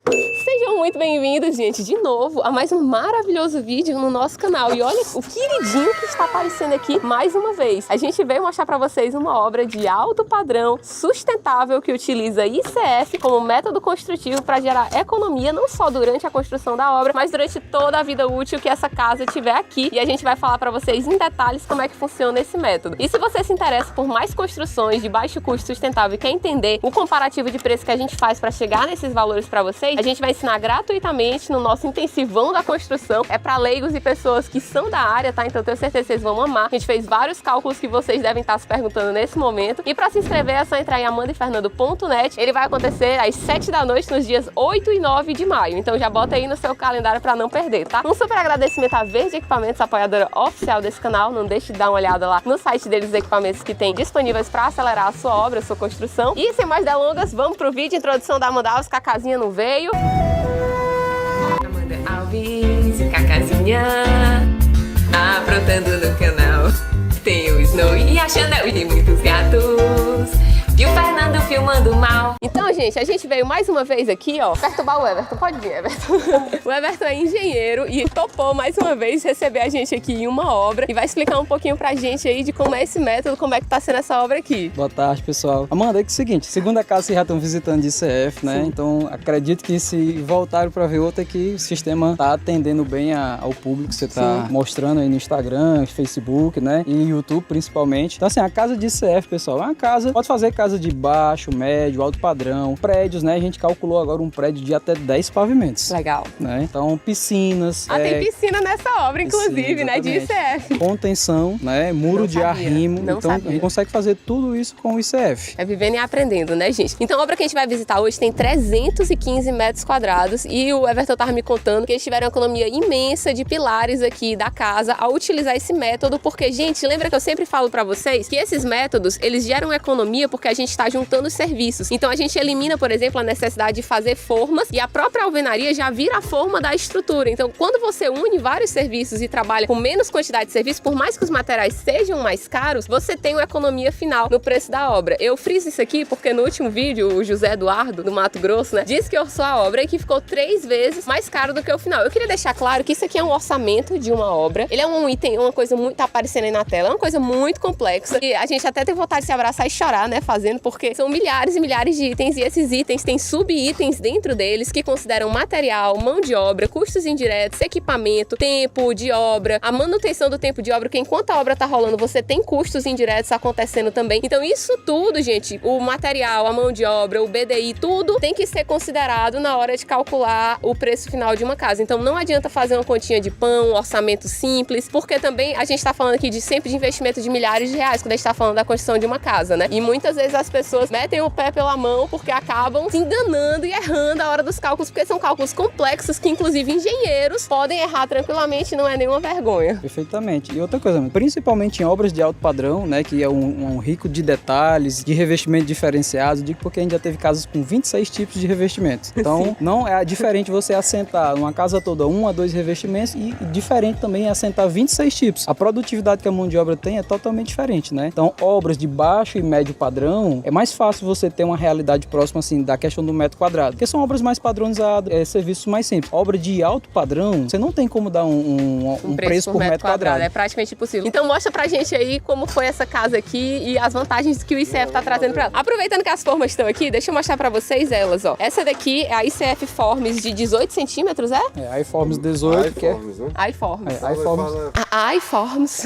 Sejam muito bem-vindos, gente, de novo a mais um maravilhoso vídeo no nosso canal. E olha o queridinho que está aparecendo aqui mais uma vez. A gente veio mostrar para vocês uma obra de alto padrão, sustentável, que utiliza ICF como método construtivo para gerar economia, não só durante a construção da obra, mas durante toda a vida útil que essa casa tiver aqui. E a gente vai falar para vocês em detalhes como é que funciona esse método. E se você se interessa por mais construções de baixo custo sustentável e quer entender o comparativo de preço que a gente faz para chegar nesses valores para vocês, a gente vai ensinar gratuitamente no nosso intensivão da construção. É para leigos e pessoas que são da área, tá? Então eu tenho certeza que vocês vão amar. A gente fez vários cálculos que vocês devem estar se perguntando nesse momento. E para se inscrever é só entrar em amandafernando.net. Ele vai acontecer às 7 da noite nos dias 8 e 9 de maio. Então já bota aí no seu calendário para não perder, tá? Um super agradecimento à Verde Equipamentos, apoiadora oficial desse canal. Não deixe de dar uma olhada lá no site deles, os equipamentos que tem disponíveis para acelerar a sua obra, a sua construção. E sem mais delongas, vamos pro vídeo. Introdução da Amanda Alves, Cacazinha não veio. Amanda Alves, Cacazinha, aprontando no canal. Tem o Snow e a Chanel e muitos gatos. E o Fernando filmando mal. Então, gente, a gente veio mais uma vez aqui, ó, perturbar o Everton. Pode vir, Everton. O Everton é engenheiro e topou mais uma vez receber a gente aqui em uma obra e vai explicar um pouquinho pra gente aí de como é esse método, como é que tá sendo essa obra aqui. Boa tarde, pessoal. Amanda, é que é o seguinte, segunda casa vocês já estão visitando de ICF, né? Sim. Então, acredito que se voltaram pra ver outra aqui, o sistema tá atendendo bem ao público que você tá mostrando aí no Instagram, Facebook, né? E no YouTube, principalmente. Então, assim, a casa de ICF, pessoal, é uma casa, pode fazer casa de baixo, médio, alto padrão, prédios, né? A gente calculou agora um prédio de até 10 pavimentos. Legal. Né? Então, piscinas. Tem piscina nessa obra, inclusive, né? De ICF. Contenção, né? Muro de arrimo. Então, a gente consegue fazer tudo isso com o ICF. É vivendo e aprendendo, né, gente? Então, a obra que a gente vai visitar hoje tem 315 metros quadrados e o Everton tava me contando que eles tiveram uma economia imensa de pilares aqui da casa ao utilizar esse método, porque, gente, lembra que eu sempre falo pra vocês que esses métodos, eles geram economia porque a gente está juntando os serviços. Então a gente elimina, por exemplo, a necessidade de fazer formas e a própria alvenaria já vira a forma da estrutura. Então, quando você une vários serviços e trabalha com menos quantidade de serviço, por mais que os materiais sejam mais caros, você tem uma economia final no preço da obra. Eu friso isso aqui porque no último vídeo, o José Eduardo, do Mato Grosso, né, disse que orçou a obra e que ficou 3 vezes mais caro do que o final. Eu queria deixar claro que isso aqui é um orçamento de uma obra. Ele é um item, uma coisa muito, tá aparecendo aí na tela, é uma coisa muito complexa e a gente até tem vontade de se abraçar e chorar, né, fazendo, porque são milhares e milhares de itens e esses itens têm sub-itens dentro deles que consideram material, mão de obra, custos indiretos, equipamento, tempo de obra, a manutenção do tempo de obra, porque enquanto a obra tá rolando, você tem custos indiretos acontecendo também. Então isso tudo, gente, o material, a mão de obra, o BDI, tudo tem que ser considerado na hora de calcular o preço final de uma casa. Então não adianta fazer uma continha de pão, um orçamento simples, porque também a gente tá falando aqui sempre de investimento de milhares de reais quando a gente tá falando da construção de uma casa, né? E muitas vezes as pessoas metem o pé pela mão porque acabam se enganando e errando a hora dos cálculos, porque são cálculos complexos que inclusive engenheiros podem errar tranquilamente e não é nenhuma vergonha. Perfeitamente. E outra coisa, principalmente em obras de alto padrão, né, que é um rico de detalhes, de revestimento diferenciados, digo porque a gente já teve casas com 26 tipos de revestimentos. Então, não é diferente você assentar uma casa toda 1 a 2 revestimentos e diferente também é assentar 26 tipos. A produtividade que a mão de obra tem é totalmente diferente, né? Então, obras de baixo e médio padrão, é mais fácil você ter uma realidade próxima, assim, da questão do metro quadrado, porque são obras mais padronizadas, serviços mais simples. Obra de alto padrão, você não tem como dar um preço por metro quadrado. É praticamente impossível. Então mostra pra gente aí como foi essa casa aqui e as vantagens que o ICF tá trazendo pra ela. Aproveitando que as formas estão aqui, deixa eu mostrar pra vocês elas, ó. Essa daqui é a ICF Forms de 18 centímetros, é? É, iForms 18, que é... iForms. iForms.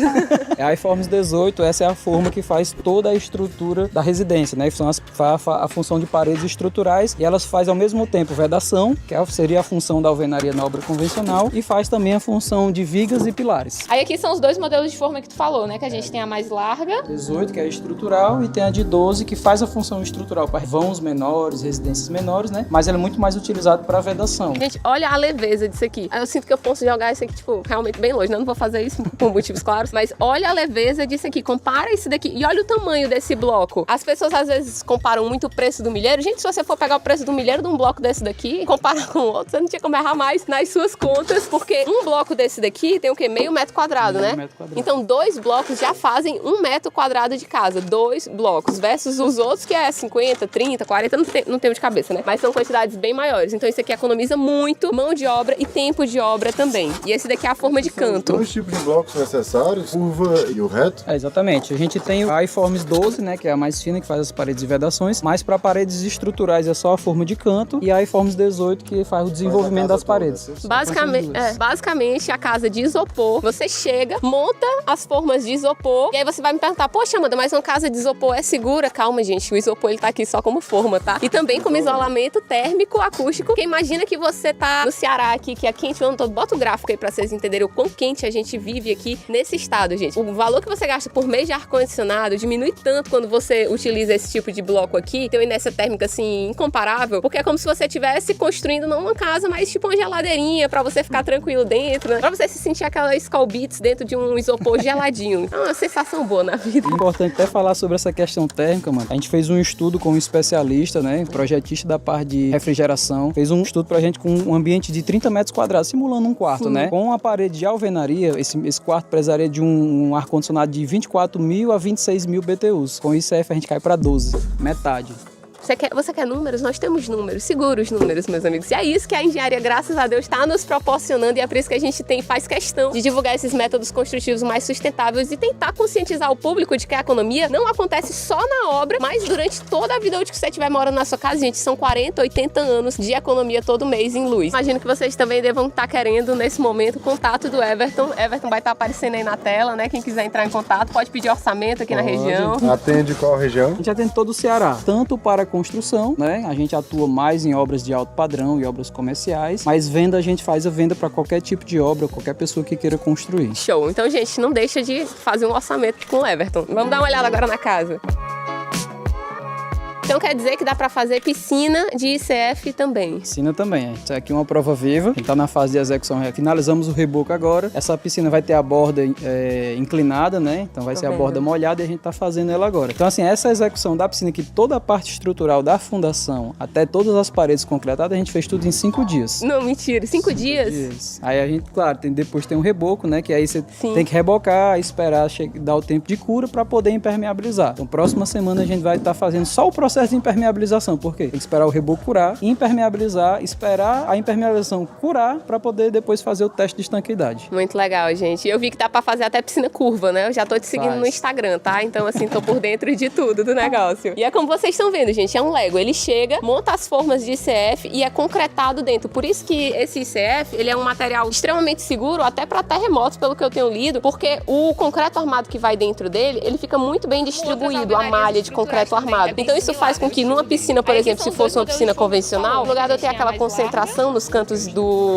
É iForms 18, essa é a forma que faz toda a estrutura da residência, né? São a função de paredes estruturais e elas fazem ao mesmo tempo vedação, que seria a função da alvenaria na obra convencional, e faz também a função de vigas e pilares. Aí aqui são os dois modelos de forma que tu falou, né? Que a gente tem a mais larga. 18, que é estrutural, e tem a de 12, que faz a função estrutural para vãos menores, residências menores, né? Mas ela é muito mais utilizada para vedação. Gente, olha a leveza disso aqui. Eu sinto que eu posso jogar isso aqui, tipo, realmente bem longe. Não vou fazer isso por motivos claros, mas olha a leveza disso aqui. Compara isso daqui e olha o tamanho desse bloco. As pessoas às vezes comparam muito o preço do milheiro milheiro. Gente, se você for pegar o preço do milheiro de um bloco desse daqui, comparar com o outro, você não tinha como errar mais nas suas contas, porque um bloco desse daqui tem o quê? Meio metro quadrado, né? Então, 2 blocos já fazem 1 metro quadrado de casa. 2 blocos versus os outros que é 50, 30, 40, não tenho de cabeça, né? Mas são quantidades bem maiores. Então, isso aqui economiza muito mão de obra e tempo de obra também. E esse daqui é a forma de canto. 2 tipos de blocos necessários, curva e o reto? Exatamente. A gente tem a I-Forms 12, né, que é a mais fina, que faz as paredes e vedações, mas para paredes estruturais é só a forma de canto, e a I-Forms 18, que faz o desenvolvimento das paredes. Basicamente, a casa de isopor, você chega, monta as formas de isopor, e aí você vai me perguntar, poxa, Amanda, mas uma casa de isopor é segura? Calma, gente, o isopor ele tá aqui só como forma, tá? E também como isolamento térmico, acústico, porque imagina que você tá no Ceará aqui, que é quente o ano todo. Bota o gráfico aí pra vocês entenderem o quão quente a gente vive aqui nesse estado, gente. O valor que você gasta por mês de ar-condicionado diminui tanto quando você utiliza esse tipo de bloco aqui, tem uma inércia térmica, assim, incomparável, porque é como se você estivesse construindo não uma casa, mas tipo uma geladeirinha pra você ficar tranquilo dentro, né? Pra você se sentir aquela Skol Beats dentro de um isopor geladinho. É uma sensação boa na vida. É importante até falar sobre essa questão térmica, mano. A gente fez um estudo com um especialista, né, projetista da parte de refrigeração, fez um estudo pra gente com um ambiente de 30 metros quadrados, simulando um quarto, sim, né? Com a parede de alvenaria, esse quarto precisaria de um ar-condicionado de 24.000 a 26.000 BTUs. Com ICF a gente cai pra 12, metade. Você quer números? Nós temos números. Segura os números, meus amigos. E é isso que a engenharia, graças a Deus, está nos proporcionando. E é por isso que a gente faz questão de divulgar esses métodos construtivos mais sustentáveis e tentar conscientizar o público de que a economia não acontece só na obra, mas durante toda a vida útil que você estiver morando na sua casa. Gente, são 40, 80 anos de economia todo mês em luz. Imagino que vocês também devam estar querendo, nesse momento, o contato do Everton. Everton vai estar aparecendo aí na tela, né? Quem quiser entrar em contato, pode pedir orçamento aqui na região. Atende qual região? A gente atende todo o Ceará, tanto para construção, né? A gente atua mais em obras de alto padrão e obras comerciais, mas venda, a gente faz a venda para qualquer tipo de obra, qualquer pessoa que queira construir. Show! Então, gente, não deixa de fazer um orçamento com o Everton. Vamos dar uma olhada agora na casa. Então quer dizer que dá pra fazer piscina de ICF também? Piscina também. Isso aqui é uma prova viva. A gente tá na fase de execução. Finalizamos o reboco agora. Essa piscina vai ter a borda inclinada, né? Então vai ser a borda molhada e a gente tá fazendo ela agora. Então assim, essa execução da piscina aqui, toda a parte estrutural da fundação, até todas as paredes concretadas, a gente fez tudo em 5 dias. Não, mentira. 5 dias? Aí a gente, claro, depois tem um reboco, né? Que aí você tem que rebocar, esperar dar o tempo de cura pra poder impermeabilizar. Então próxima semana a gente vai estar fazendo só o processo de impermeabilização. Por quê? Tem que esperar o reboco curar, impermeabilizar, esperar a impermeabilização curar para poder depois fazer o teste de estanqueidade. Muito legal, gente. Eu vi que dá para fazer até piscina curva, né? Eu já tô te seguindo no Instagram, tá? Então, assim, tô por dentro de tudo do negócio. E é como vocês estão vendo, gente, é um Lego. Ele chega, monta as formas de ICF e é concretado dentro. Por isso que esse ICF, ele é um material extremamente seguro, até para terremotos, pelo que eu tenho lido, porque o concreto armado que vai dentro dele, ele fica muito bem distribuído, a malha de concreto armado. Então, isso faz com que numa piscina, por exemplo, se fosse uma piscina convencional, no lugar de eu ter aquela concentração nos cantos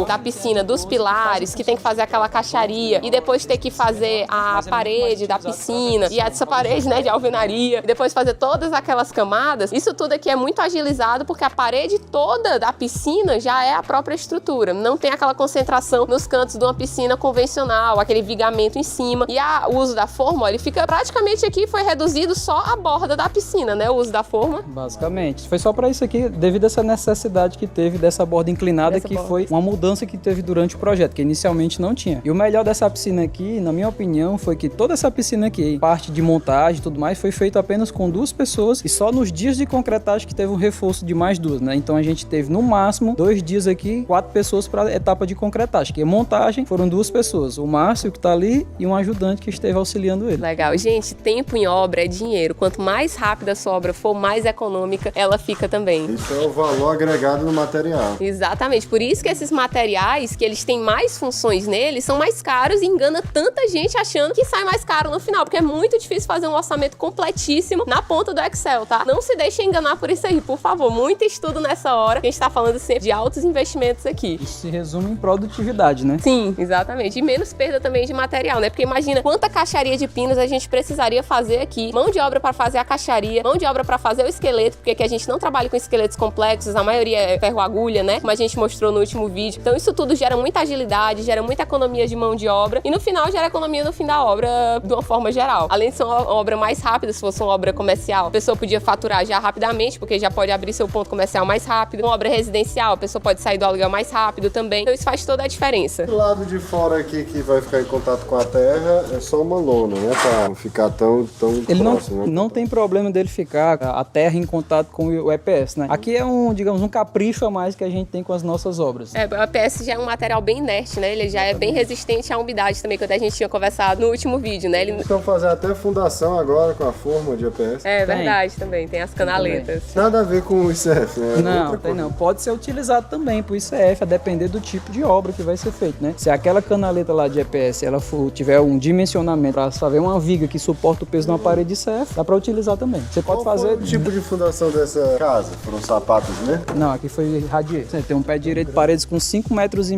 da piscina, dos pilares, que tem que fazer aquela caixaria e depois ter que fazer a parede da piscina e essa parede, né, de alvenaria, e depois fazer todas aquelas camadas, isso tudo aqui é muito agilizado porque a parede toda da piscina já é a própria estrutura. Não tem aquela concentração nos cantos de uma piscina convencional, aquele vigamento em cima. E o uso da forma, ó, ele fica praticamente aqui, foi reduzido só a borda da piscina, né, o uso da forma. Basicamente. Foi só para isso aqui, devido a essa necessidade que teve dessa borda inclinada, foi uma mudança que teve durante o projeto, que inicialmente não tinha. E o melhor dessa piscina aqui, na minha opinião, foi que toda essa piscina aqui, parte de montagem e tudo mais, foi feito apenas com 2 pessoas e só nos dias de concretagem que teve um reforço de mais 2, né? Então a gente teve no máximo 2 dias aqui, 4 pessoas para etapa de concretagem, que a montagem foram 2 pessoas, o Márcio que tá ali e um ajudante que esteve auxiliando ele. Legal. Gente, tempo em obra é dinheiro. Quanto mais rápida a sua obra for, mais econômica ela fica também. Isso é o valor agregado no material. Exatamente. Por isso que esses materiais, que eles têm mais funções neles, são mais caros e engana tanta gente achando que sai mais caro no final, porque é muito difícil fazer um orçamento completíssimo na ponta do Excel, tá? Não se deixe enganar por isso aí, por favor. Muito estudo nessa hora, que a gente tá falando sempre de altos investimentos aqui. Isso se resume em produtividade, né? Sim, exatamente. E menos perda também de material, né? Porque imagina quanta caixaria de pinos a gente precisaria fazer aqui. Mão de obra para fazer a caixaria, mão de obra para fazer o esqueleto, porque aqui a gente não trabalha com esqueletos complexos, a maioria é ferro-agulha, né? Como a gente mostrou no último vídeo. Então isso tudo gera muita agilidade, gera muita economia de mão de obra e no final gera economia no fim da obra de uma forma geral. Além de ser uma obra mais rápida, se fosse uma obra comercial, a pessoa podia faturar já rapidamente, porque já pode abrir seu ponto comercial mais rápido. Uma obra residencial, a pessoa pode sair do aluguel mais rápido também. Então isso faz toda a diferença. Do lado de fora aqui que vai ficar em contato com a terra é só uma lona, né? Pra não ficar tão Ele próximo, né? não tem problema dele ficar a terra em contato com o EPS, né? Aqui é digamos, um capricho a mais que a gente tem com as nossas obras. O EPS já é um material bem inerte, né? Ele já é bem resistente à umidade também, que até a gente tinha conversado no último vídeo, né? Ele... Estão fazendo até fundação agora com a forma de EPS. É verdade também, tem as canaletas. Nada a ver com o ICF, né? Não, tem não. Pode ser utilizado também pro ICF, a depender do tipo de obra que vai ser feito, né? Se aquela canaleta lá de EPS, ela tiver um dimensionamento para fazer uma viga que suporta o peso de uma parede de ICF, dá para utilizar também. Você pode Qual fazer... foi o tipo de fundação dessa casa? Foram sapatos, né? Não, aqui foi radier. Você tem um pé direito de paredes com 5,5 metros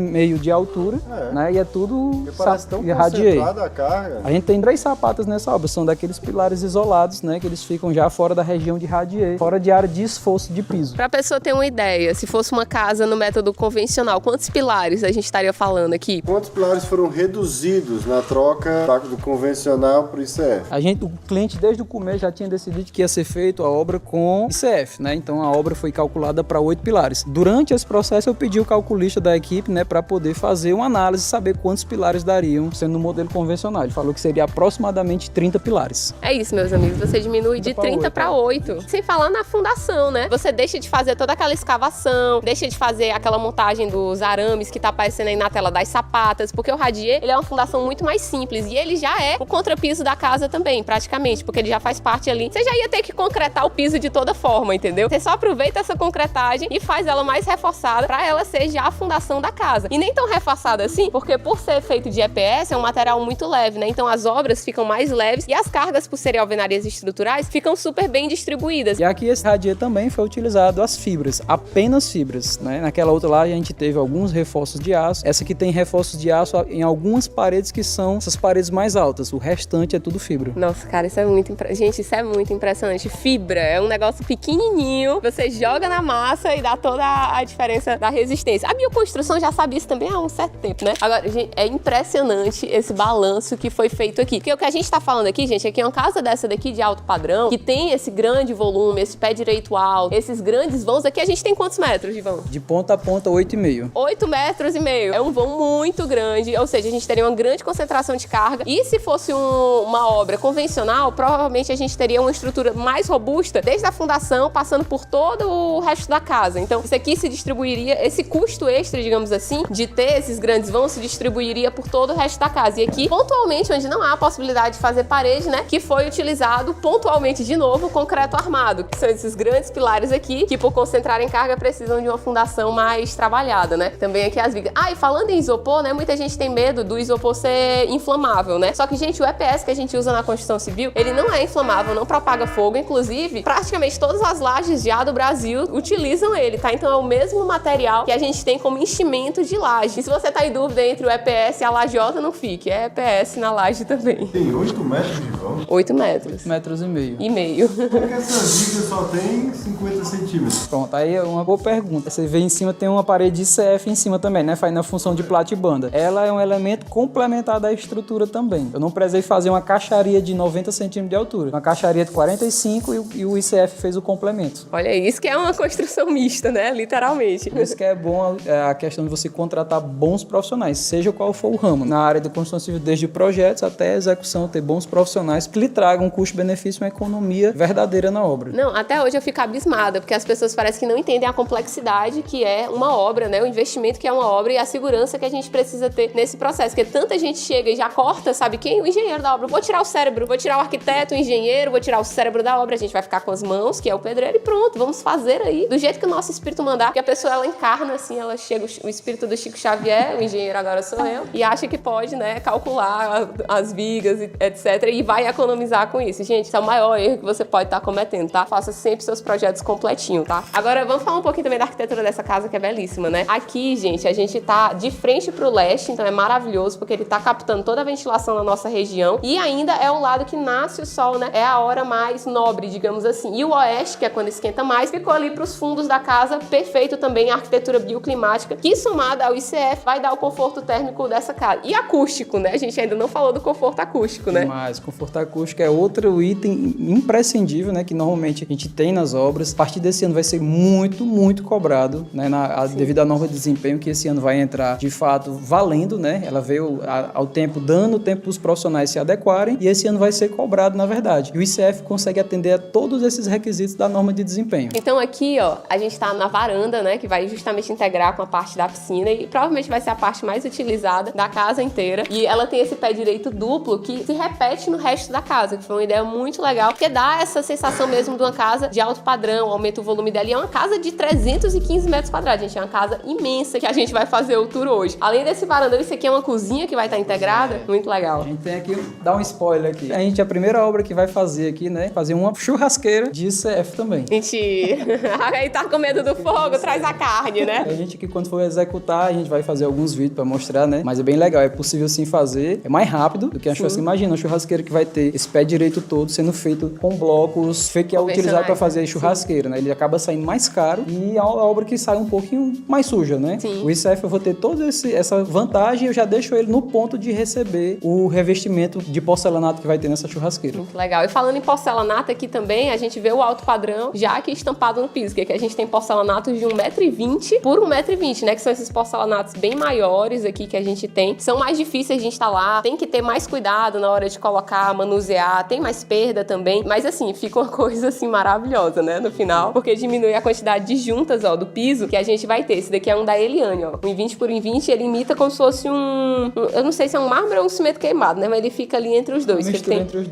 de altura, né? E é tudo Parece tão radier. concentrada a carga. A gente tem 3 sapatas nessa obra, são daqueles pilares isolados, né? Que eles ficam já fora da região de radier, fora de área de esforço de piso. Para a pessoa ter uma ideia, se fosse uma casa no método convencional, quantos pilares a gente estaria falando aqui? Quantos pilares foram reduzidos na troca do convencional para o ICF? O cliente desde o começo já tinha decidido que ia ser feito a obra com ICF, né? Então a obra foi calculada para 8 pilares. Durante esse processo eu pedi o calculista da equipe, né, para poder fazer uma análise e saber quantos pilares dariam sendo no modelo convencional. Ele falou que seria aproximadamente 30 pilares. É isso, meus amigos, você diminui de 30 para 8. Sem falar na fundação, né? Você deixa de fazer toda aquela escavação, deixa de fazer aquela montagem dos arames que tá aparecendo aí na tela das sapatas, porque o radier, ele é uma fundação muito mais simples e ele já é o contrapiso da casa também, praticamente, porque ele já faz parte ali. Você já ia ter que concretar o piso de toda forma, entendeu? Você só aproveita essa concretagem e faz ela mais reforçada para ela ser já a fundação da casa. E nem tão reforçada assim, porque por ser feito de EPS, é um material muito leve, né? Então as obras ficam mais leves e as cargas, por serem alvenarias estruturais, ficam super bem distribuídas. E aqui esse radier também foi utilizado as fibras, apenas fibras, né? Naquela outra lá a gente teve alguns reforços de aço. Essa aqui tem reforços de aço em algumas paredes que são essas paredes mais altas. O restante é tudo fibra. Nossa, cara, isso é muito gente, isso é muito impressionante. Fibra é um negócio pequenininho, você joga na massa e dá toda a diferença da resistência. A bioconstrução já sabe isso também há um certo tempo, né? Agora, gente, é impressionante esse balanço que foi feito aqui. Porque o que a gente tá falando aqui, gente, é que uma casa dessa daqui de alto padrão, que tem esse grande volume, esse pé direito alto, esses grandes vãos, aqui a gente tem quantos metros de vão? De ponta a ponta, 8,5. 8,5 metros. É um vão muito grande, ou seja, a gente teria uma grande concentração de carga. E se fosse uma obra convencional, provavelmente a gente teria uma estrutura mais robusta, desde a fundação, passando por todo o resto da casa. Então, isso aqui se distribuiria, esse custo extra, digamos assim, de ter esses grandes vãos, se distribuiria por todo o resto da casa. E aqui, pontualmente, onde não há a possibilidade de fazer parede, né, que foi utilizado pontualmente, de novo, o concreto armado, que são esses grandes pilares aqui, que por concentrarem carga precisam de uma fundação mais trabalhada, né? Também aqui as vigas. E falando em isopor, né, muita gente tem medo do isopor ser inflamável, né? Só que, gente, o EPS que a gente usa na construção civil, ele não é inflamável, não propaga fogo, inclusive, praticamente todas as lajes já do Brasil utilizam ele, tá? Então é o mesmo material que a gente tem como enchimento de laje. E se você tá em dúvida entre o EPS e a lajeota, não fique, é EPS na laje também. Tem 8 metros de vão? 8 metros. Metros e meio. E meio. Porque essa viga só tem 50 centímetros. Pronto, aí é uma boa pergunta. Você vê em cima, tem uma parede de ICF em cima também, né? Faz na função de platibanda. Ela é um elemento complementar da estrutura também. Eu não precisei fazer uma caixaria de 90 centímetros de altura. Uma caixaria de 45 e o ICF fez o complemento. Olha, isso que é uma construção mista, né? Literalmente. Por isso que é bom a questão de você contratar bons profissionais, seja qual for o ramo. Na área da construção civil, desde projetos até a execução, ter bons profissionais que lhe tragam um custo-benefício, uma economia verdadeira na obra. Não, até hoje eu fico abismada, porque as pessoas parecem que não entendem a complexidade que é uma obra, né? O investimento que é uma obra e a segurança que a gente precisa ter nesse processo. Porque tanta gente chega e já corta, sabe quem? O engenheiro da obra. Vou tirar o cérebro, vou tirar o arquiteto, o engenheiro, vou tirar o cérebro da obra. A gente vai ficar com as mãos, que é o pedreiro, e pronto, vamos fazer aí do jeito que o nosso espírito mandar. Porque a pessoa, ela encarna assim, ela chega, o espírito do Chico Xavier, o engenheiro agora sou eu, e acha que pode, né, calcular as vigas, etc. E vai economizar com isso. Gente, isso é o maior erro que você pode estar cometendo, tá? Faça sempre seus projetos completinho, tá? Agora, vamos falar um pouquinho também da arquitetura dessa casa, que é belíssima, né? Aqui, gente, a gente tá de frente pro leste, então é maravilhoso, porque ele tá captando toda a ventilação na nossa região, e ainda é o lado que nasce o sol, né? É a hora mais nobre, digamos assim. assim. E o oeste, que é quando esquenta mais, ficou ali pros fundos da casa, perfeito também a arquitetura bioclimática, que somada ao ICF vai dar o conforto térmico dessa casa. E acústico, né? A gente ainda não falou do conforto acústico, né? Mas conforto acústico é outro item imprescindível, né? Que normalmente a gente tem nas obras. A partir desse ano vai ser muito, muito cobrado, né? Devido à norma de desempenho que esse ano vai entrar, de fato, valendo, né? Ela veio ao tempo, dando tempo para os profissionais se adequarem, e esse ano vai ser cobrado, na verdade. E o ICF consegue atender a todos esses requisitos da norma de desempenho. Então aqui, ó, a gente tá na varanda, né? Que vai justamente integrar com a parte da piscina e provavelmente vai ser a parte mais utilizada da casa inteira. E ela tem esse pé direito duplo que se repete no resto da casa, que foi uma ideia muito legal, porque dá essa sensação mesmo de uma casa de alto padrão, aumenta o volume dela. E é uma casa de 315 metros quadrados, gente. É uma casa imensa que a gente vai fazer o tour hoje. Além desse varandão, isso aqui é uma cozinha que vai estar integrada. Muito legal. A gente tem aqui, dá um spoiler aqui. A primeira obra que vai fazer aqui, né? Fazer uma churrasqueira de ICF também. Mentira. Aí tá com medo do fogo, traz a carne, né? A gente aqui, quando for executar, a gente vai fazer alguns vídeos pra mostrar, né? Mas é bem legal, é possível sim fazer. É mais rápido do que a churrasqueira. Imagina, uma churrasqueira que vai ter esse pé direito todo sendo feito com blocos que é utilizado para fazer churrasqueira, né? Ele acaba saindo mais caro e é a obra que sai um pouquinho mais suja, né? Sim. O ICF eu vou ter toda essa vantagem e eu já deixo ele no ponto de receber o revestimento de porcelanato que vai ter nessa churrasqueira. Muito legal. E falando em porcelanato aqui também, a gente vê o alto padrão já aqui estampado no piso, que aqui a gente tem porcelanatos de 1,20 m por 1,20 m, né? Que são esses porcelanatos bem maiores aqui que a gente tem. São mais difíceis de instalar, tem que ter mais cuidado na hora de colocar, manusear, tem mais perda também. Mas assim, fica uma coisa assim maravilhosa, né? No final, porque diminui a quantidade de juntas, ó, do piso que a gente vai ter. Esse daqui é um da Eliane, ó. 1,20 por 1,20, ele imita como se fosse eu não sei se é um mármore ou um cimento queimado, né? Mas ele fica ali entre os dois.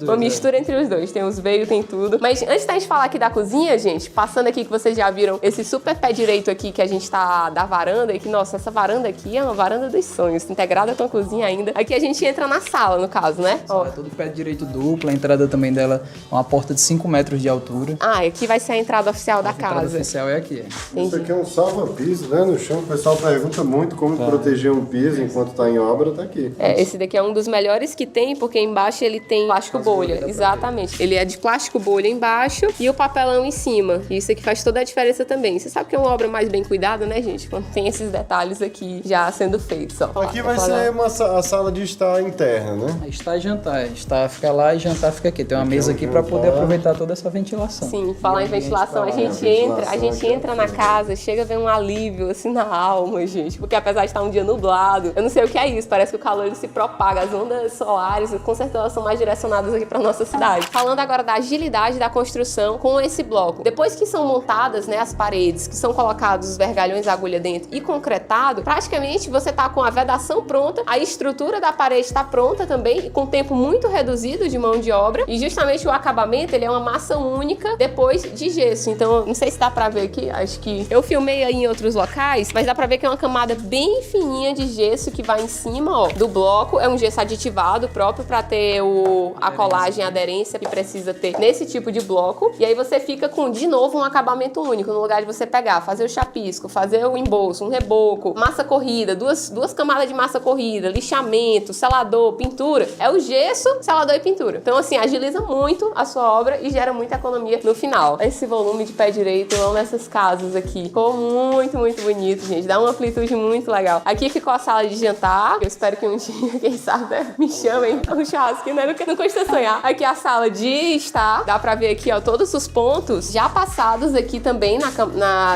Uma mistura entre os dois. Tem os veios, tem tudo. Mas antes da gente falar aqui da cozinha, gente, passando aqui que vocês já viram esse super pé direito aqui que a gente tá da varanda, e que, nossa, essa varanda aqui é uma varanda dos sonhos, integrada com a cozinha ainda. Aqui a gente entra na sala, no caso, né? Ó, é todo pé direito duplo, a entrada também dela é uma porta de 5 metros de altura. Ah, aqui vai ser a entrada oficial da casa. A entrada oficial é aqui. Isso aqui é um salva-piso, né? No chão, o pessoal pergunta muito como proteger um piso enquanto tá em obra, tá aqui. Esse daqui é um dos melhores que tem, porque embaixo ele tem plástico bolha. Exatamente. Ele é de plástico bolha embaixo e o papelão em cima. E isso aqui faz toda a diferença também. Você sabe que é uma obra mais bem cuidada, né, gente? Quando tem esses detalhes aqui já sendo feitos, ó. Aqui vai ser a sala de estar interna, né? Estar e jantar. Estar fica lá e jantar fica aqui. Tem uma mesa aqui para poder aproveitar toda essa ventilação. Sim, falar em ventilação, a gente entra na casa, chega a ver um alívio assim na alma, gente. Porque apesar de estar um dia nublado, eu não sei o que é isso, parece que o calor ele se propaga, as ondas solares, com certeza elas são mais direcionadas aqui para nossa cidade. Falando agora da agilidade da construção com esse bloco. Depois que são montadas, né, as paredes, que são colocados os vergalhões agulha dentro e concretado, praticamente você tá com a vedação pronta, a estrutura da parede está pronta também, com tempo muito reduzido de mão de obra, e justamente o acabamento, ele é uma massa única depois de gesso. Então, não sei se dá pra ver aqui, acho que eu filmei aí em outros locais, mas dá pra ver que é uma camada bem fininha de gesso que vai em cima, ó, do bloco. É um gesso aditivado próprio pra ter a colagem, a aderência que precisa ter nesse tipo de bloco. E aí você fica com, de novo, um acabamento único, no lugar de você pegar, fazer o chapisco, fazer o embolso, um reboco, massa corrida, duas camadas de massa corrida, lixamento, selador, pintura. É o gesso, selador e pintura. Então, assim, agiliza muito a sua obra e gera muita economia no final. Esse volume de pé direito, eu amo essas casas aqui. Ficou muito, muito bonito, gente. Dá uma amplitude muito legal. Aqui ficou a sala de jantar. Eu espero que um dia, quem sabe, né, me chamem um churrasco, né? Não custa sonhar. Aqui a sala de estar. Dá pra ver aqui, ó, todos os pontos já passados aqui também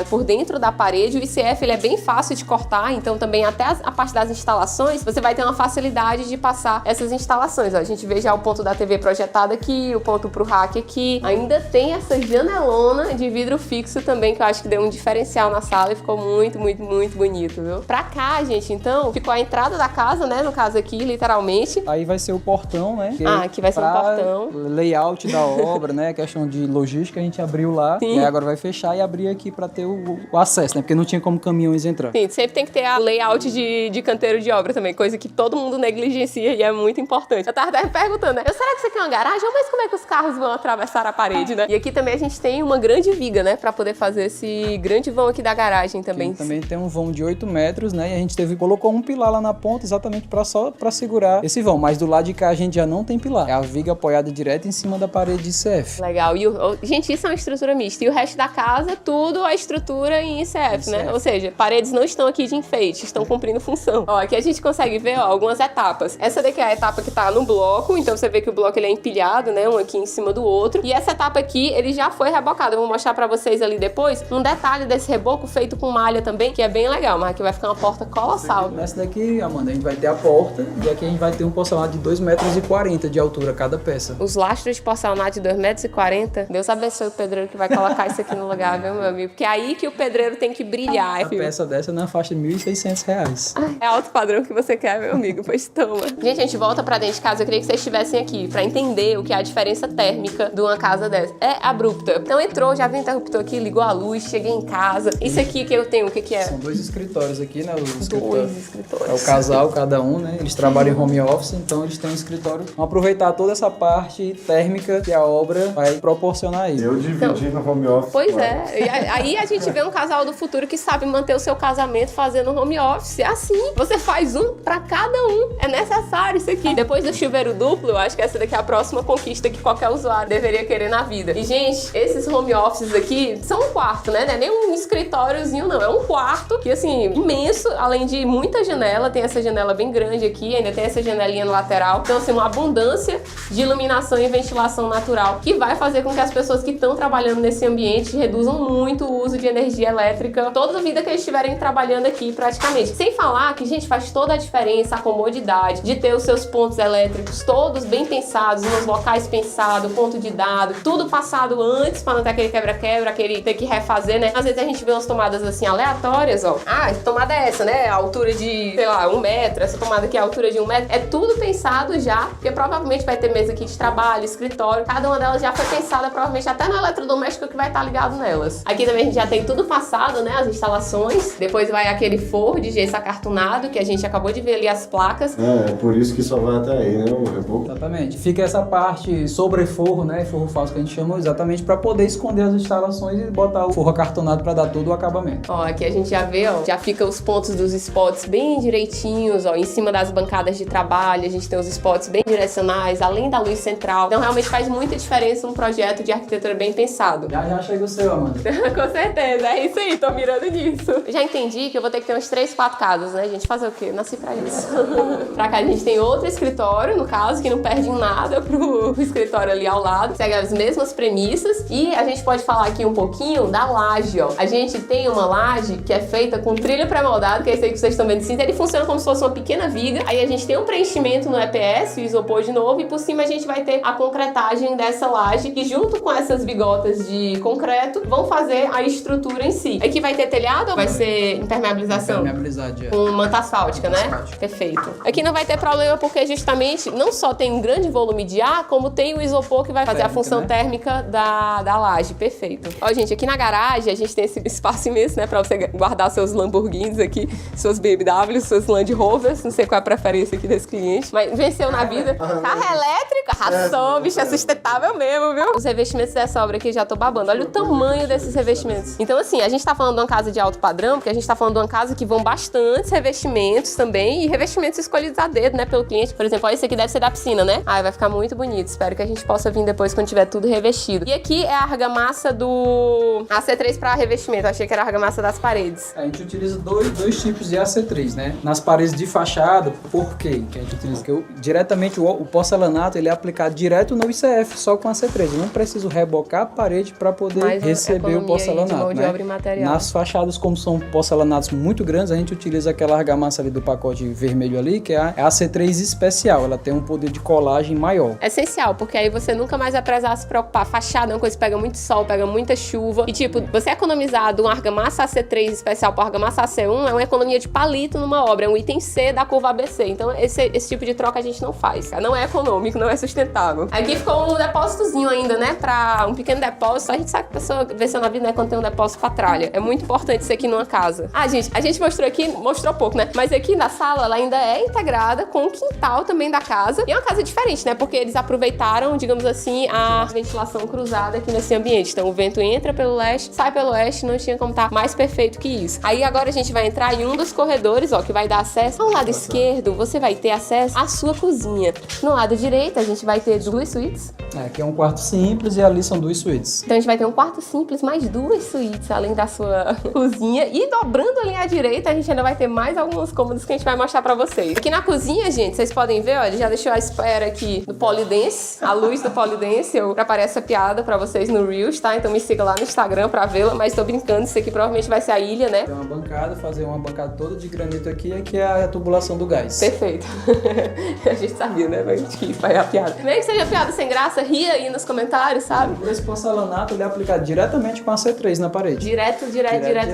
por dentro da parede. O ICF, ele é bem fácil de cortar, então também até a parte das instalações, você vai ter uma facilidade de passar essas instalações. Ó, a gente vê já o ponto da TV projetada aqui, o ponto pro rack aqui. Ainda tem essa janelona de vidro fixo também, que eu acho que deu um diferencial na sala e ficou muito, muito, muito bonito, viu? Pra cá, gente, então, ficou a entrada da casa, né? No caso aqui, literalmente. Aí vai ser o portão, né? Aqui vai ser um portão. Layout da obra, né? Questão de logística, a gente abriu lá. Sim. E aí agora vai fechar e abrir aqui pra ter o acesso, né? Porque não tinha como caminhões entrar. Sim, sempre tem que ter a layout de canteiro de obra também, coisa que todo mundo negligencia e é muito importante. Eu tava até perguntando, né? Será que isso aqui é uma garagem? Mas como é que os carros vão atravessar a parede, né? E aqui também a gente tem uma grande viga, né? Pra poder fazer esse grande vão aqui da garagem também. Aqui também tem um vão de 8 metros, né? E a gente colocou um pilar lá na ponta exatamente só pra segurar esse vão. Mas do lado de cá a gente já não tem pilar. É a viga apoiada direto em cima da parede de ICF. Legal. E Gente, isso é uma estrutura mista. E o resto da casa, tudo a estrutura em ICF, né? Ou seja, paredes não estão aqui de enfeite, estão cumprindo função. Ó, aqui a gente consegue ver, ó, algumas etapas. Essa daqui é a etapa que tá no bloco, então você vê que o bloco ele é empilhado, né? Um aqui em cima do outro. E essa etapa aqui, ele já foi rebocado. Eu vou mostrar pra vocês ali depois um detalhe desse reboco feito com malha também, que é bem legal, mas aqui vai ficar uma porta colossal. Nessa daqui, Amanda, a gente vai ter a porta e aqui a gente vai ter um porcelanato de 2,40 metros de altura cada peça. Os lastros de porcelanato de 2,40 metros. Deus abençoe o pedreiro que vai colocar isso aqui no lugar, viu, meu amigo? Porque é aí que o pedreiro tem que brilhar, A peça dessa na faixa de R$1.600. É alto padrão que você quer, meu amigo? Pois toma. Gente, a gente volta pra dentro de casa. Eu queria que vocês estivessem aqui pra entender o que é a diferença térmica de uma casa dessa. É abrupta. Então entrou, já viu o interruptor aqui, ligou a luz, cheguei em casa. Isso aqui que eu tenho, o que que é? São 2 escritórios aqui, né? Dois escritórios. É o casal, cada um, né? Eles trabalham em home office, então eles têm um escritório. Vamos aproveitar toda essa parte térmica que a obra vai proporcionar aí. Eu dividi no home office. Pois é. E aí a gente vê um casal do futuro que sabe manter o seu casamento fazendo home office. É assim. Você faz um pra cada um. É necessário isso aqui. Depois do chuveiro duplo, eu acho que essa daqui é a próxima conquista que qualquer usuário deveria querer na vida. E, gente, esses home offices aqui são um quarto, né? Não é nem um escritóriozinho, não. É um quarto que, assim, imenso. Além de muita janela. Tem essa janela bem grande aqui. Ainda tem essa janelinha no lateral. Então, assim, uma abundância de iluminação e ventilação natural que vai fazer com que as pessoas que estão trabalhando nesse ambiente reduzam muito o uso de energia elétrica toda a vida que eles estiverem trabalhando aqui, praticamente. Sem falar que, gente, faz toda a diferença a comodidade de ter os seus pontos elétricos todos bem pensados, nos locais pensados, ponto de dado, tudo passado antes para não ter aquele quebra-quebra, aquele ter que refazer, né? Às vezes a gente vê umas tomadas assim aleatórias, ó. Ah, essa tomada é essa, né? A altura de, sei lá, 1 metro, essa tomada aqui é a altura de 1 metro. É tudo pensado já, porque provavelmente vai ter mesa aqui de trabalho, escritório, cada uma delas já foi pensada, provavelmente até no eletrodoméstico que vai estar ligado nelas. Aqui também a gente já tem tudo passado, né? As instalações. Depois vai aquele forro de gesso acartonado, que a gente acabou de ver ali as placas. É por isso que só vai até aí, né? O reboco. Exatamente. Fica essa parte sobre forro, né? Forro falso que a gente chama, exatamente para poder esconder as instalações e botar o forro acartonado para dar todo o acabamento. Ó, aqui a gente já vê, ó, já fica os pontos dos spots bem direitinhos, ó, em cima das bancadas de trabalho. A gente tem os spots bem direcionais, além da luz central. Então realmente faz muita diferença um projeto de arquitetura bem pensado. Já chega o seu, Amanda. Com certeza, é isso aí, tô mirando nisso. Já entendi que eu vou ter que ter umas 3, 4 casas, né, gente? Fazer o quê? Nasci pra isso. Pra cá a gente tem outro escritório, no caso, que não perde em nada pro escritório ali ao lado. Segue as mesmas premissas. E a gente pode falar aqui um pouquinho da laje, ó. A gente tem uma laje que é feita com trilho pré-moldado, que é esse aí que vocês estão vendo de cinza. Ele funciona como se fosse uma pequena viga. Aí a gente tem um preenchimento no EPS, o isopor de novo, e por cima a gente vai ter a concretagem dessa laje, que junto com essas bigotas de concreto vão fazer a estrutura em si. Aqui vai ter telhado ou vai ser impermeabilização? Impermeabilizade, é. Com manta asfáltica, né? Perfeito. Aqui não vai ter problema porque justamente não só tem um grande volume de ar, como tem o isopor que vai fazer a função térmica da laje. Perfeito. Ó, gente, aqui na garagem a gente tem esse espaço imenso, né? Pra você guardar seus Lamborghinis aqui, suas BMW, seus Land Rovers. Não sei qual é a preferência aqui desse cliente, mas venceu na vida. Carro elétrico, arrasou, bicho, é sustentável mesmo, viu? Os revestimentos dessa obra aqui já tô babando. Olha o tamanho desses revestimentos. Então, assim, a gente tá falando de uma casa de alto padrão, porque a gente tá falando de uma casa que vão bastantes revestimentos também, e revestimentos escolhidos a dedo, né, pelo cliente. Por exemplo, ó, esse aqui deve ser da piscina, né? Ai, vai ficar muito bonito. Espero que a gente possa vir depois quando tiver tudo revestido. E aqui é a argamassa do AC3 para revestimento. Eu achei que era a argamassa das paredes. A gente utiliza dois tipos de AC3, né? Nas paredes de fachada, por quê? Que a gente utiliza? Porque diretamente o porcelanato ele é aplicado direto no ICF, só com AC3. Eu não preciso rebocar a parede para poder receber o porcelanato, de mão de né? obra e material. Nas fachadas, como são porcelanatos muito grandes, a gente utiliza aquela argamassa ali do pacote vermelho ali, que é a AC3 especial. Ela tem um poder de colagem maior. É essencial, porque aí você nunca mais vai precisar se preocupar. Fachada é uma coisa que pega muito sol, pega muita chuva. E tipo, você economizar de uma argamassa AC3 especial para argamassa AC1 é uma economia de palito numa obra, é um item C da curva ABC. Então esse tipo de troca a gente não faz. Não é econômico, não é sustentável. Aqui ficou um depósitozinho ainda, né? Pra um pequeno depósito. A gente sabe que a pessoa venceu na vida, né? Quando tem um depósito pra tralha. É muito importante isso aqui numa casa. Ah, gente, a gente mostrou aqui, mostrou pouco, né? Mas aqui na sala, ela ainda é integrada com o quintal também da casa. E é uma casa diferente, né? Porque eles aproveitaram, digamos assim, a ventilação cruzada aqui nesse ambiente. Então o vento entra pelo leste, sai pelo oeste, não tinha como estar mais perfeito que isso. Aí agora a gente vai entrar em um dos corredores, ó, que vai dar acesso. Ao lado esquerdo, você vai ter acesso à sua cozinha. No lado direito, a gente vai ter 2 suítes. Aqui é um quarto simples, simples e ali são 2 suítes. Então a gente vai ter um quarto simples, mais 2 suítes, além da sua cozinha. E dobrando ali à direita, a gente ainda vai ter mais alguns cômodos que a gente vai mostrar pra vocês. Aqui na cozinha, gente, vocês podem ver, ó, ele já deixou a espera aqui do Polidense, a luz do Polidense. Eu preparei essa piada pra vocês no Reels, tá? Então me siga lá no Instagram pra vê-la, mas tô brincando, isso aqui provavelmente vai ser a ilha, né? Tem uma bancada, fazer uma bancada toda de granito aqui, aqui é a tubulação do gás. Perfeito. A gente sabia, né? A gente quis fazer a piada. Nem que seja piada sem graça, ria aí nos comentários, sabe? Esse porcelanato ele é aplicado diretamente com a C3 na parede. Direto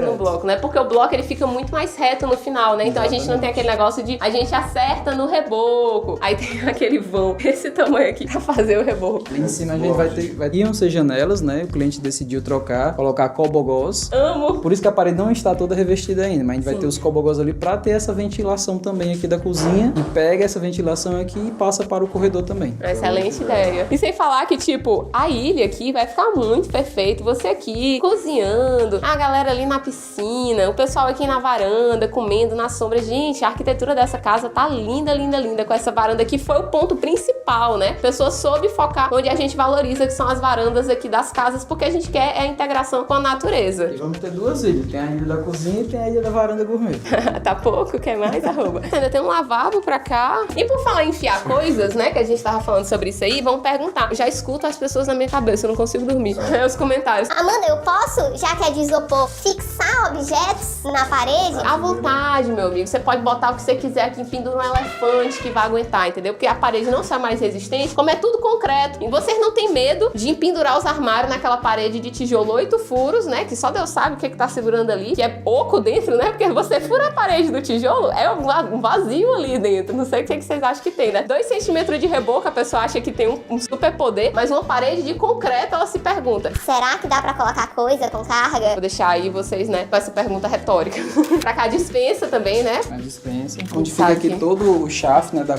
no bloco, né? Porque o bloco ele fica muito mais reto no final, né? Então a gente não tem aquele negócio de a gente acerta no reboco. Aí tem aquele vão, esse tamanho aqui pra fazer o reboco. Ali em cima a gente vai ter, iam ser janelas, né? O cliente decidiu trocar, colocar cobogós. Amo! Por isso que a parede não está toda revestida ainda, mas a gente vai ter os cobogós ali pra ter essa ventilação também aqui da cozinha. E pega essa ventilação aqui e passa para o corredor também. Excelente ideia. E sem falar que, tipo, a ilha aqui vai ficar muito perfeito. Você aqui, cozinhando, a galera ali na piscina, o pessoal aqui na varanda, comendo na sombra. Gente, a arquitetura dessa casa tá linda, linda, linda. Com essa varanda aqui foi o ponto principal, né? A pessoa soube focar onde a gente valoriza, que são as varandas aqui das casas, porque a gente quer a integração com a natureza. E vamos ter 2 ilhas. Tem a ilha da cozinha e tem a ilha da varanda gourmet. Tá pouco? Quer mais? Arroba. Ainda tem um lavabo pra cá. E por falar em enfiar coisas, né? Que a gente tava falando sobre isso aí, vamos perguntar. Eu já escuto as pessoas na minha cabeça, eu não consigo dormir. É os comentários. Amanda, eu posso, já que é de isopor, fixar objetos na parede? À vontade, meu amigo. Você pode botar o que você quiser aqui, pendura um elefante que vai aguentar, entendeu? Porque a parede não só é mais resistente, como é tudo concreto. E vocês não têm medo de empendurar os armários naquela parede de tijolo 8 furos, né? Que só Deus sabe o que tá segurando ali, que é oco dentro, né? Porque você fura a parede do tijolo, é um vazio ali dentro. Não sei o que vocês acham que tem, né? 2 centímetros de reboco, a pessoa acha que tem um super poder, mas uma parede de concreto, ela se pergunta: Será que dá pra colocar coisa com carga? vou deixar aí vocês, né, com essa pergunta retórica. Pra cá, dispensa também, né? A dispensa. Onde fica aqui todo o shaft, né, da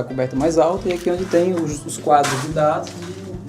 coberta mais alta, e aqui onde tem os quadros de dados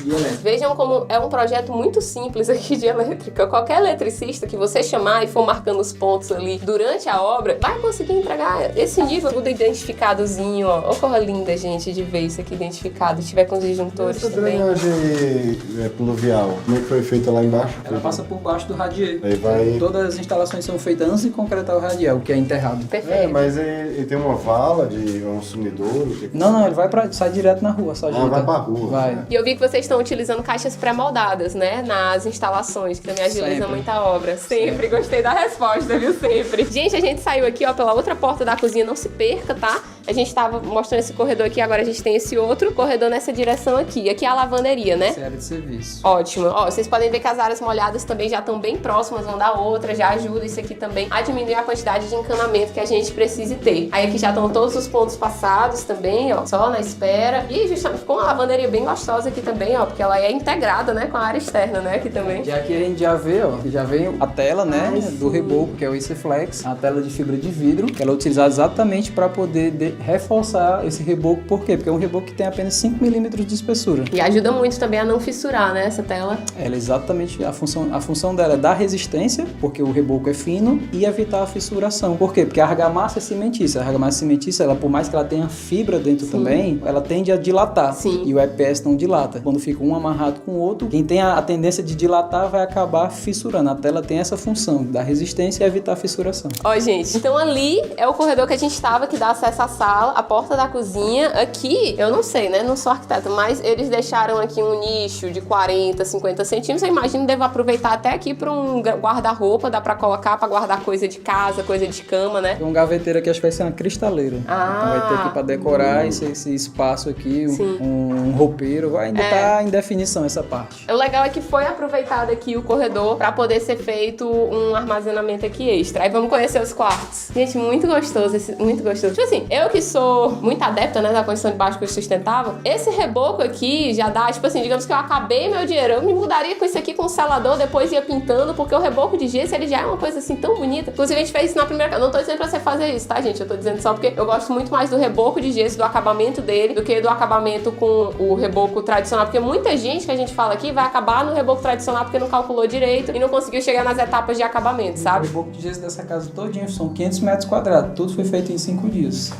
e elétrica. Vejam como é um projeto muito simples aqui de elétrica. Qualquer eletricista que você chamar e for marcando os pontos ali durante a obra, vai conseguir entregar esse nível tudo identificadozinho, ó. Olha como é linda, gente, de ver isso aqui identificado. Se tiver com os disjuntores Essa também. drenagem pluvial, como é que foi feita lá embaixo? Ela passa por baixo do radier. Aí vai... Todas as instalações são feitas antes de concretar o radial, que é enterrado. Perfeito. mas ele tem uma vala de um sumidouro? Não, ele sai direto na rua, só ajuda. vai pra rua. Vai. E eu vi que vocês estão utilizando caixas pré-moldadas, né? Nas instalações, que também agiliza Sempre. muita obra. Sempre gostei da resposta, viu? Sempre. Gente, a gente saiu aqui, ó, pela outra porta da cozinha. Não se perca, tá? A gente tava mostrando esse corredor aqui, agora a gente tem esse outro corredor nessa direção aqui. Aqui é a lavanderia, né? Essa é a área de serviço. Ótimo. Ó, vocês podem ver que as áreas molhadas também já estão bem próximas uma da outra, já ajuda isso aqui também a diminuir a quantidade de encanamento que a gente precise ter. Aí aqui já estão todos os pontos passados também, ó, só na espera. E justamente ficou uma lavanderia bem gostosa aqui também, ó, porque ela é integrada, né, com a área externa, né, aqui também. E aqui a gente já vê, ó, já vem a tela, né, do reboco, que é o ICFlex, a tela de fibra de vidro, que ela é utilizada exatamente para poder reforçar esse reboco. Por quê? Porque é um reboco que tem apenas 5 milímetros de espessura. E ajuda muito também a não fissurar, né, essa tela. Ela é exatamente a função dela é dar resistência, porque o reboco é fino, e evitar a fissuração. Por quê? Porque a argamassa é cimentícia. A argamassa cimentícia, ela, por mais que ela tenha fibra dentro também, ela tende a dilatar. Sim. E o EPS não dilata. Quando fica um amarrado com o outro, quem tem a tendência de dilatar vai acabar fissurando. A tela tem essa função, dar resistência e evitar a fissuração. Ó, gente, então ali é o corredor que a gente estava, que dá acesso à sala, a porta da cozinha. Aqui, eu não sei, né, não sou arquiteta, mas eles deixaram aqui um nicho de 40, 50 centímetros. Eu imagino que devo aproveitar até aqui para um guarda-roupa, dá para colocar para guardar coisa de casa, coisa de cama, né? Tem um gaveteiro aqui, acho que vai ser uma cristaleira. Ah. Então vai ter aqui para decorar esse espaço aqui, um roupeiro. Ainda tá em definição essa parte. O legal é que foi aproveitado aqui o corredor para poder ser feito um armazenamento aqui extra. Aí vamos conhecer os quartos. Gente, muito gostoso, muito gostoso. Tipo assim, eu que sou muito adepta, né, da construção de básico sustentável, esse reboco aqui já dá, tipo assim, digamos que eu acabei meu dinheiro, eu me mudaria com isso aqui com um selador, depois ia pintando, porque o reboco de gesso, ele já é uma coisa assim tão bonita. Inclusive a gente fez isso na primeira casa. Não tô dizendo pra você fazer isso, tá, gente? Eu tô dizendo só porque eu gosto muito mais do reboco de gesso, do acabamento dele, do que do acabamento com o reboco tradicional, porque muita gente que a gente fala aqui vai acabar no reboco tradicional porque não calculou direito e não conseguiu chegar nas etapas de acabamento, sabe? O reboco de gesso dessa casa todinha são 500 metros quadrados. Tudo foi feito em 5 dias.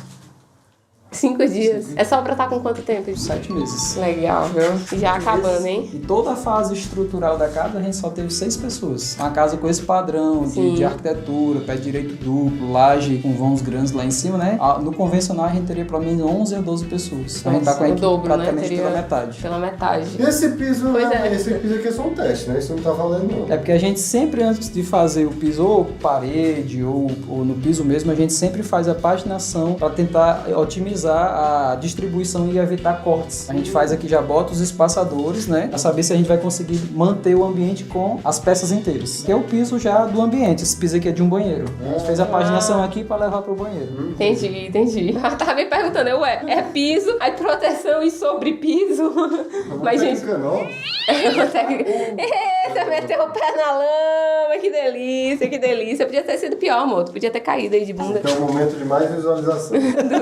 5 dias? É só pra estar com quanto tempo? 7 meses. Legal, viu? Já acabando, hein? E toda a fase estrutural da casa, a gente só teve 6 pessoas. Uma casa com esse padrão de arquitetura, pé direito duplo, laje com vãos grandes lá em cima, né? No convencional, a gente teria pelo menos 11 ou 12 pessoas. A gente tá com a equipe dobro, praticamente né? pela metade. Pela metade. E esse piso, é. esse piso aqui é só um teste, né? Isso não tá valendo, não. É porque a gente sempre, antes de fazer o piso ou parede ou no piso mesmo, a gente sempre faz a paginação para tentar otimizar a distribuição e evitar cortes. A gente faz aqui, já bota os espaçadores, né? Para saber se a gente vai conseguir manter o ambiente com as peças inteiras. Que é o piso já do ambiente. Esse piso aqui é de um banheiro. A gente fez a paginação aqui para levar pro banheiro. Entendi. Eu tava me perguntando, é piso, aí proteção e sobre piso. Mas, gente... Eita, meteu o pé na lama, que delícia. Podia ter sido pior, amor. Tu podia ter caído aí de bunda. É o momento de mais visualização.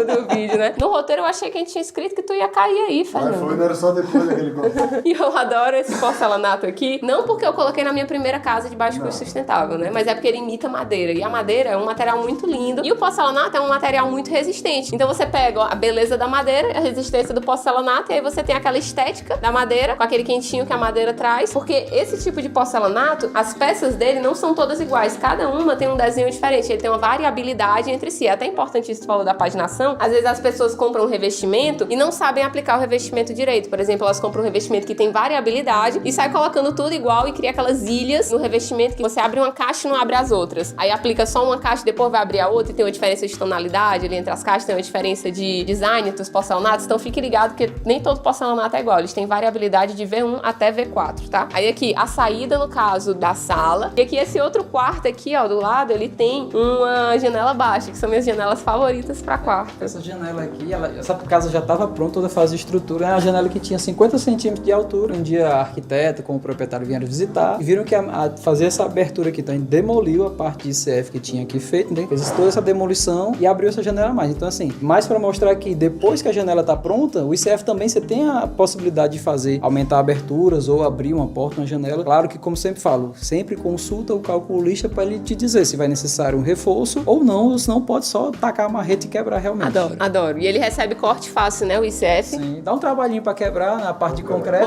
do vídeo, né? No roteiro eu achei que a gente tinha escrito que tu ia cair aí, Fernando. Mas foi, não era só depois daquele gol. E eu adoro esse porcelanato aqui, não porque eu coloquei na minha primeira casa de baixo custo sustentável, né? Mas é porque ele imita madeira. E a madeira é um material muito lindo. E o porcelanato é um material muito resistente. Então você pega a beleza da madeira, a resistência do porcelanato, e aí você tem aquela estética da madeira, com aquele quentinho que a madeira traz. Porque esse tipo de porcelanato, as peças dele não são todas iguais. Cada uma tem um desenho diferente. Ele tem uma variabilidade entre si. É até importante isso que tu falou da paginação. Às vezes as pessoas compram um revestimento e não sabem aplicar o revestimento direito. Por exemplo, elas compram um revestimento que tem variabilidade e sai colocando tudo igual e cria aquelas ilhas no revestimento que você abre uma caixa e não abre as outras. Aí aplica só uma caixa e depois vai abrir a outra e tem uma diferença de tonalidade ali entre as caixas, tem uma diferença de design dos porcelanatos. Então fique ligado que nem todo porcelanato é igual. Eles têm variabilidade de V1 até V4, tá? Aí aqui, a saída no caso da sala. E aqui esse outro quarto aqui, ó, do lado, ele tem uma janela baixa, que são minhas janelas favoritas pra quarto. Essa janela aqui, essa casa já estava pronta, toda a fase de estrutura. É uma janela que tinha 50 centímetros de altura. Um dia a arquiteta com o proprietário vieram visitar e viram que a fazer essa abertura aqui, então a gente demoliu a parte de ICF que tinha aqui feito, né? Fez toda essa demolição e abriu essa janela a mais. Então assim, mais para mostrar que depois que a janela tá pronta, o ICF também você tem a possibilidade de fazer, aumentar aberturas ou abrir uma porta, uma janela. Claro que, como sempre falo, sempre consulta o calculista para ele te dizer se vai necessário um reforço ou não, senão pode só tacar a marreta e quebrar realmente. Adoro. E ele recebe corte fácil, né, o ICF? Sim, dá um trabalhinho para quebrar na parte de concreto.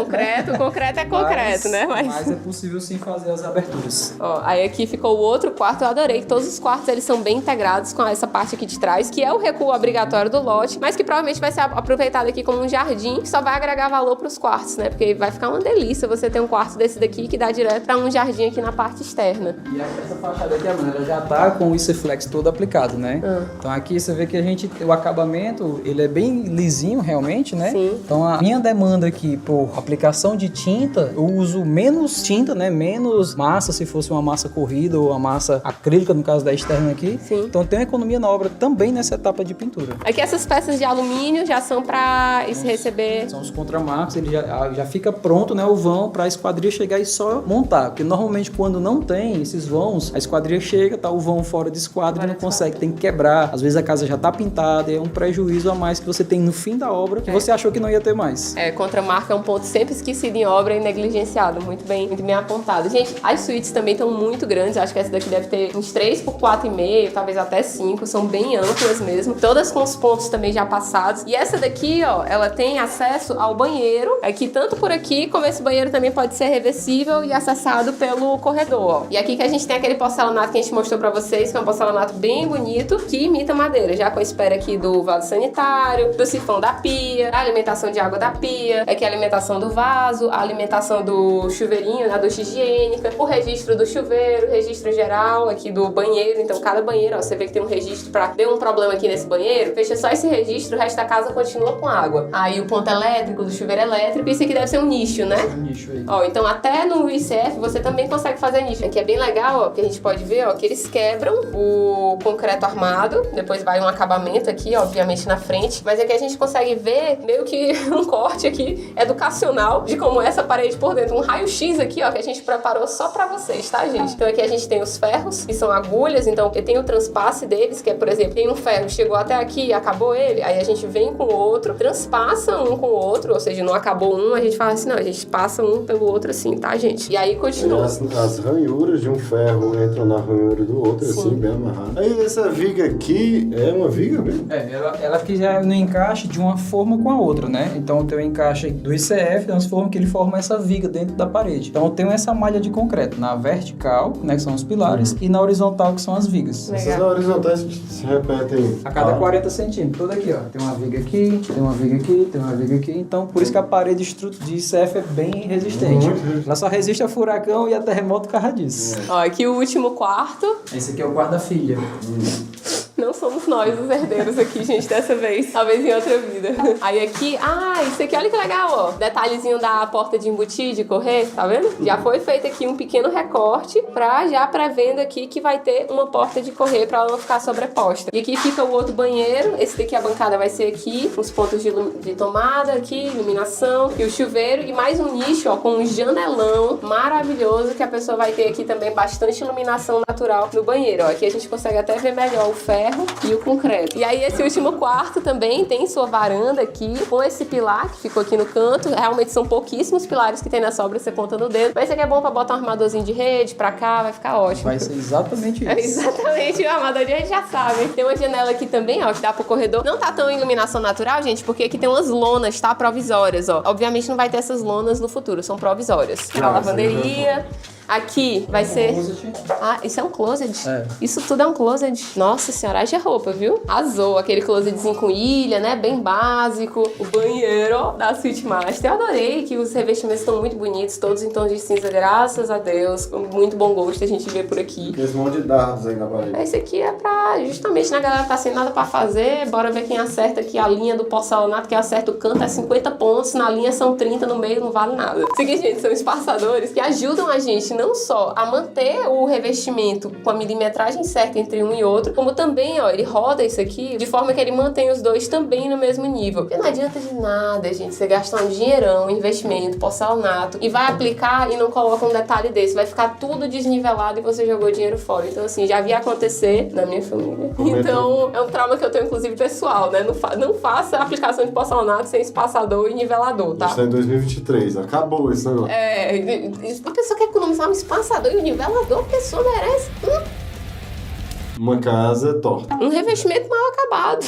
Concreto é concreto, né? Mas é possível sim fazer as aberturas. Ó, aí aqui ficou o outro quarto, eu adorei. Todos os quartos, eles são bem integrados com essa parte aqui de trás, que é o recuo obrigatório do lote, mas que provavelmente vai ser aproveitado aqui como um jardim, que só vai agregar valor pros quartos, né? Porque vai ficar uma delícia você ter um quarto desse daqui que dá direto pra um jardim aqui na parte externa. E essa fachada aqui, ela já tá com o ICFlex todo aplicado, né? Então aqui você vê que o acabamento, ele é bem lisinho realmente, né? Sim. Então a minha demanda aqui por aplicação de tinta, eu uso menos tinta, né? Menos massa, se fosse uma massa corrida ou uma massa acrílica, no caso da externa aqui. Sim. Então tem uma economia na obra também nessa etapa de pintura. Aqui essas peças de alumínio já são pra receber... São os contramarcos, ele já fica pronto, né? O vão pra esquadria chegar e só montar. Porque normalmente quando não tem esses vãos, a esquadria chega, tá o vão fora de esquadra e não consegue, tem que quebrar. Às vezes a casa já tá pintada, é um prejuízo a mais que você tem no fim da obra que você achou que não ia ter mais. Contramarca é um ponto sempre esquecido em obra e negligenciado. Muito bem apontado. Gente, as suítes também estão muito grandes. Acho que essa daqui deve ter uns 3 por 4,5, talvez até 5. São bem amplas mesmo. Todas com os pontos também já passados. E essa daqui, ó, ela tem acesso ao banheiro. Aqui, tanto por aqui, como esse banheiro também pode ser reversível e acessado pelo corredor, ó. E aqui que a gente tem aquele porcelanato que a gente mostrou pra vocês, que é um porcelanato bem bonito, que imita madeira, já com a espera aqui do vaso sanitário, do sifão da pia, a alimentação de água da pia, aqui a alimentação do vaso, a alimentação do chuveirinho, da ducha higiênica, o registro do chuveiro, o registro geral aqui do banheiro. Então cada banheiro, ó, você vê que tem um registro pra deu um problema aqui nesse banheiro, fecha só esse registro, o resto da casa continua com água. Aí o ponto elétrico do chuveiro elétrico, isso aqui deve ser um nicho, né? Um nicho aí. Ó, então até no ICF você também consegue fazer nicho. Aqui é bem legal, ó, que a gente pode ver, ó, que eles quebram o concreto armado, depois vai um acabamento aqui, obviamente na frente, mas aqui a gente consegue ver meio que um corte aqui educacional de como é essa parede por dentro, um raio-x aqui, ó, que a gente preparou só pra vocês, tá, gente? Então aqui a gente tem os ferros, que são agulhas, então tem o transpasse deles, que é, por exemplo, tem um ferro, chegou até aqui, acabou ele, aí a gente vem com o outro, transpassa um com o outro, ou seja, não acabou um, a gente fala assim, não, a gente passa um pelo outro assim, tá, gente? E aí continua. As ranhuras de um ferro entram na ranhura do outro, Sim. assim, bem amarrado. Aí essa viga aqui é uma viga mesmo? Ela aqui já no encaixe de uma forma com a outra, né? Então o teu encaixe do ICF transforma que ele forma essa viga dentro da parede. Então eu tenho essa malha de concreto na vertical, né, que são os pilares, e na horizontal, que são as vigas. Essas horizontais se repetem A cada 40 centímetros, toda aqui, ó. Tem uma viga aqui, tem uma viga aqui, tem uma viga aqui. Então, por isso que a parede de ICF é bem resistente. Ela só resiste a furacão e a terremoto por causa disso. Ó, aqui o último quarto. Esse aqui é o quarto da filha. Não somos nós os herdeiros aqui, gente, dessa vez. Talvez em outra vida. Aí aqui, isso aqui, olha que legal, ó. Detalhezinho da porta de embutir, de correr, tá vendo? Já foi feito aqui um pequeno recorte pra já pré-venda aqui que vai ter uma porta de correr pra ela não ficar sobreposta. E aqui fica o outro banheiro. Esse daqui, a bancada vai ser aqui. Os pontos de tomada aqui, iluminação. E o chuveiro. E mais um nicho, ó, com um janelão maravilhoso que a pessoa vai ter aqui também bastante iluminação natural no banheiro, ó. Aqui a gente consegue até ver melhor o ferro e o concreto. E aí esse último quarto também tem sua varanda aqui, com esse pilar que ficou aqui no canto. Realmente são pouquíssimos pilares que tem nessa obra, você conta no dedo. Mas esse aqui é bom pra botar um armadorzinho de rede pra cá, vai ficar ótimo. Vai ser exatamente isso. É exatamente, o armador de rede já sabe. Tem uma janela aqui também, ó, que dá pro corredor. Não tá tão iluminação natural, gente, porque aqui tem umas lonas, tá? Provisórias, ó. Obviamente não vai ter essas lonas no futuro, são provisórias. A lavanderia. Aqui vai ser... isso é um closet? É. Isso tudo é um closet. Nossa senhora, haja roupa, viu? Azul, aquele closetzinho com ilha, né? Bem básico. O banheiro da Suite Master. Eu adorei que os revestimentos estão muito bonitos, todos em tons de cinza, graças a Deus. Com muito bom gosto a gente vê por aqui. esse monte de dardos aí na parede. Esse aqui é pra, justamente, né, galera, tá sem nada pra fazer, bora ver quem acerta aqui a linha do porcelanato, quem acerta o canto é 50 pontos, na linha são 30, no meio não vale nada. Isso aqui, gente, são espaçadores que ajudam a gente não só a manter o revestimento com a milimetragem certa entre um e outro, como também, ó, ele roda isso aqui de forma que ele mantém os dois também no mesmo nível. Porque não adianta de nada, gente, você gastar um dinheirão, investimento, porcelanato, e vai aplicar e não coloca um detalhe desse, vai ficar tudo desnivelado e você jogou dinheiro fora. Então, assim, já vi acontecer na minha família. Então, é um trauma que eu tenho, inclusive, pessoal, né? Não faça aplicação de porcelanato sem espaçador e nivelador, tá? A gente tá em 2023, acabou esse negócio. A pessoa quer economizar um espaçador e um nivelador, a pessoa merece Uma casa torta. um revestimento mal acabado.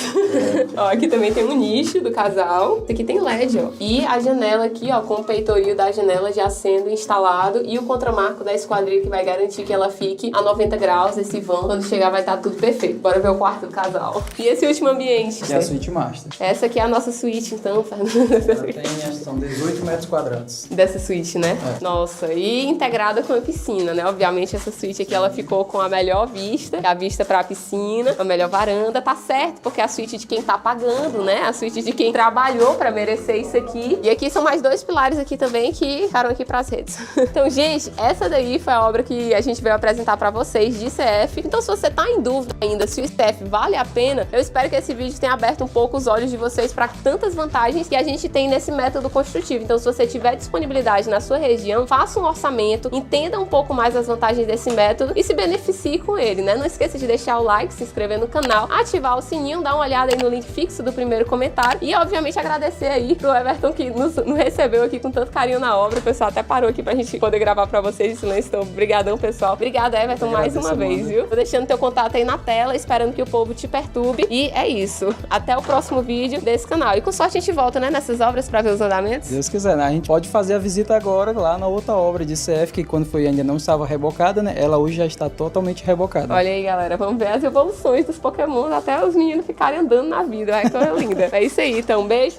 Ó, aqui também tem um nicho do casal. Aqui tem LED, ó. E a janela aqui, ó, com o peitoril da janela já sendo instalado e o contramarco da esquadrilha que vai garantir que ela fique a 90 graus, esse vão. Quando chegar vai estar tudo perfeito. Bora ver o quarto do casal. E esse último ambiente? E a Suite Master. Essa aqui é a nossa suíte, então, Fernanda. Ela tem, acho que são 18 metros quadrados. Dessa suíte, né? É. Nossa, e integrada com a piscina, né? Obviamente essa suíte aqui, ela ficou com a melhor vista, a vista pra piscina, a melhor varanda, tá certo, porque é a suíte de quem tá pagando, né? A suíte de quem trabalhou pra merecer isso aqui. E aqui são mais dois pilares aqui também que ficaram aqui pras redes. Então, gente, essa daí foi a obra que a gente veio apresentar pra vocês de ICF. Então, se você tá em dúvida ainda se o ICF vale a pena, eu espero que esse vídeo tenha aberto um pouco os olhos de vocês pra tantas vantagens que a gente tem nesse método construtivo. Então, se você tiver disponibilidade na sua região, faça um orçamento, entenda um pouco mais as vantagens desse método e se beneficie com ele, né? Não esqueça de deixar o like, se inscrever no canal, ativar o sininho, dar uma olhada aí no link fixo do primeiro comentário e, obviamente, agradecer aí pro Everton que nos recebeu aqui com tanto carinho na obra. O pessoal até parou aqui pra gente poder gravar pra vocês em silêncio. Então, obrigadão, pessoal. Obrigada, Everton, mais uma vez, viu? Tô deixando teu contato aí na tela, esperando que o povo te perturbe. E é isso. Até o próximo vídeo desse canal. E com sorte a gente volta, né, nessas obras pra ver os andamentos. Se Deus quiser, né? A gente pode fazer a visita agora lá na outra obra de ICF, que quando foi ainda não estava rebocada, né? Ela hoje já está totalmente rebocada. Olha aí, galera. Vamos ver as evoluções dos Pokémon até os meninos ficarem andando na vida. Ai, coisa linda. É isso aí, então. Um beijo.